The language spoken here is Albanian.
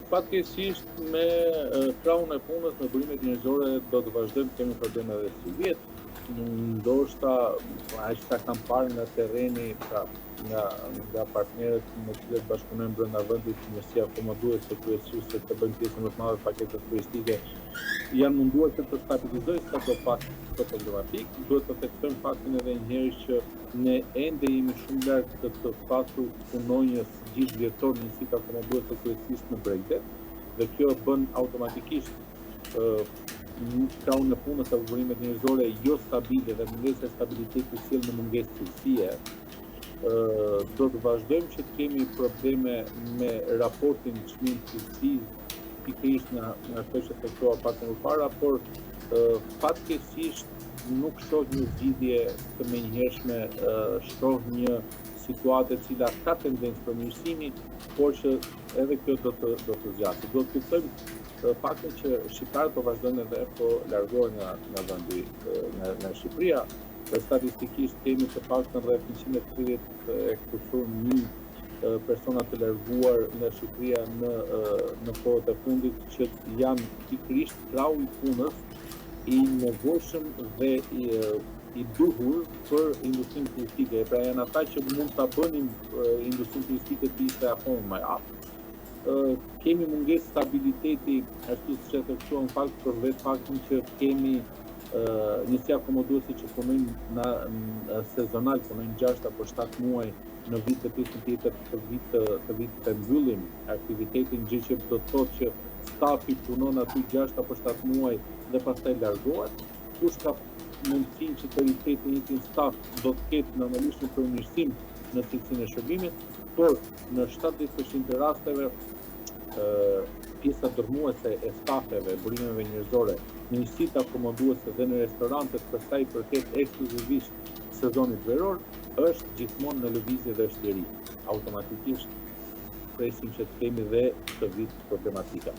Fatkeqësisht me krahun e punës me burimet njerëzore do të vazhdojmë të kemi probleme edhe si vjet. Ndoshta aq sa kam parë nga terreni, pra nga partnerët me të cilët bashkëpunojmë brenda vendit, si akomodues të kryesisht se të bëjnë pjesën më të madhe të paketës turistike, janë munduar që të stabilizojnë këtë problematik. Duhet të theksojmë faktin edhe një herë që ne ende jemi shumë larg të pasur punonjës gjithë vjetor në si të akomodues të kryesisht në Bregdet, dhe kjo bën automatikisht krahun e punës apo burimet njerëzore jo stabile dhe mungesa e stabilitetit sjell në mungesë cilësie. Do të vazhdojmë që të kemi probleme me raportin çmim-cilësi, pikërisht nga ato që theksova pak më parë, por fatkeqësisht nuk shoh një zgjidhje të menjëhershme, shoh një situatë e cila ka tendencë përmirësimi, por që edhe kjo do të zgjasë. Do të kuptojmë faktin që shqiptarët po vazhdojnë edhe po largohen nga vendi, nga Shqipëria. Statistikisht kemi të paktën rreth 130.000 persona të larguar nga Shqipëria në kohët e fundit, që janë pikërisht krahu i punës i nevojshëm dhe i duhur për industrinë turistike. Pra janë ata që mund ta bënin industrinë turistike të ishte akoma më aftë. Kemi mungesë stabiliteti, ashtu siç e theksuam fakt për vetë faktin që kemi njësi akomoduesi që punojnë sezonal, punojnë 6 apo 7 muaj në vit të tjetër të vitit të mbyllim aktivitetin, gjë që do të thotë që stafi punon aty 6 apo 7 muaj dhe pastaj largohet. Kush ka mundësinë që të rikthetë një staf do të ketë normalisht një përmirësim në cilësinë e shërbimit, por në 70% të rasteve pjesa dërmuese e stafeve, burimeve njerëzore, në njësitë akomoduese dhe në restorantet për sa i përket ekskluzivisht sezonit veror, është gjithmonë në lëvizje dhe është i ri. Automatikisht presim që të kemi dhe këtë vit problematika.